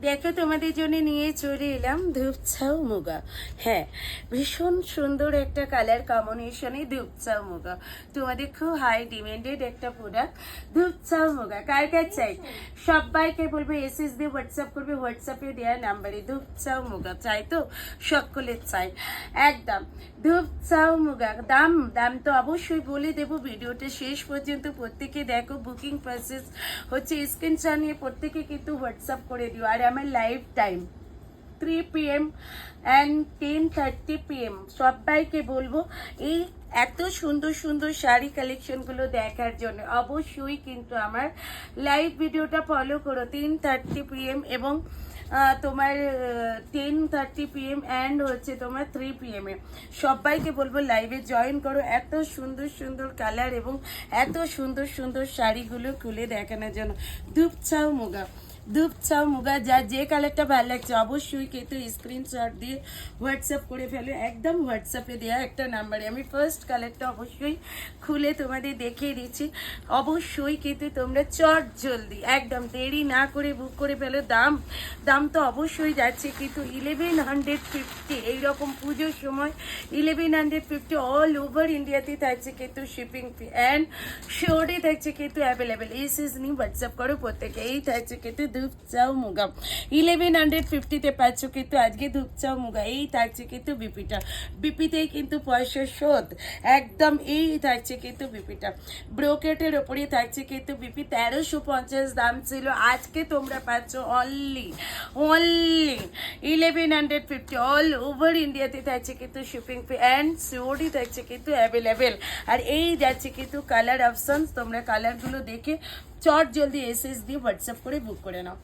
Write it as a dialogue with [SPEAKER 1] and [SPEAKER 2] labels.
[SPEAKER 1] দেখো তোমাদের জন্য নিয়ে চলে এলাম ধূপছাউ মুগা। হ্যাঁ, ভীষণ সুন্দর একটা কালার কম্বিনেশনে ধূপছাউ মুগা। তোমাদের খুব হাই ডিমান্ডেড একটা প্রোডাক্ট ধূপছাউ মুগা। কার কার চাই? সবাইকে বলবো এসএস দিয়ে হোয়াটসঅ্যাপ করবে, হোয়াটসঅ্যাপে দেওয়া নাম্বারে। ধূপছাউ মুগা চাই তো? সকলের চাই একদম ধূপছাউ মুগা। দাম দাম তো অবশ্যই বলে দেবো, ভিডিওটা শেষ পর্যন্ত প্রত্যেকে দেখো। বুকিং প্রসেস হচ্ছে স্ক্রিনশট নিয়ে প্রত্যেকে কিন্তু হোয়াটসঅ্যাপ করে দিও। আর আমার live time 3 PM and 10:30 PM। সবাইকে বলবো এই এত সুন্দর সুন্দর শাড়ি কালেকশনগুলো দেখার জন্য অবশ্যই কিন্তু আমার লাইভ ভিডিওটা ফলো করো 10:30 PM এবং তোমার 10:30 PM অ্যান্ড হচ্ছে তোমার 3 PM এ। সবাইকে বলবো লাইভে জয়েন করো, এত সুন্দর সুন্দর কালার এবং এত সুন্দর সুন্দর শাড়িগুলো খুলে দেখানোর জন্য। ধূপছাউ মুগা, ধূপছাউ মুগা, যার যে কালারটা ভালো লাগছে অবশ্যই কিন্তু স্ক্রিনশট দিয়ে হোয়াটসঅ্যাপ করে ফেলো। একদম হোয়াটসঅ্যাপে দেওয়া একটা নাম্বারে। আমি ফার্স্ট কালারটা অবশ্যই খুলে তোমাদের দেখিয়ে দিচ্ছি। অবশ্যই কিন্তু তোমরা চট জলদি একদম দেরি না করে বুক করে ফেলো। দাম দাম তো অবশ্যই যাচ্ছে কিন্তু 1150। এইরকম পুজোর সময় 1150 অল ওভার ইন্ডিয়াতে থাকছে কিন্তু শিপিং ফি অ্যান্ড শিওরে থাকছে কিন্তু অ্যাভেলেবেল। এই সিজনই হোয়াটসঅ্যাপ করো প্রত্যেকে। এই থাকছে কিন্তু ধূপছাউ মুগা 1150-তে পাচ্ছ কিন্তু আজকে ধূপছাউ মুগা। এই থাকছে কিন্তু বিপিটা, বিপিতেই কিন্তু পয়সা শোধ একদম। এই থাকছে কিন্তু বিপিটা ব্রোকেটের ওপরে থাকছে কিন্তু বিপি 1350 দাম ছিল, আজকে তোমরা পাচ্ছ অনলি 1150 অল ওভার ইন্ডিয়াতে থাকছে কিন্তু শিপিং ফি অ্যান্ড সিওডি থাকছে কিন্তু অ্যাভেলেবেল। আর এই যাচ্ছে কিন্তু কালার অপশনস, তোমরা কালারগুলো দেখে চট জলদি এসএস দিয়ে হোয়াটসঅ্যাপ করে বুক করে নাও।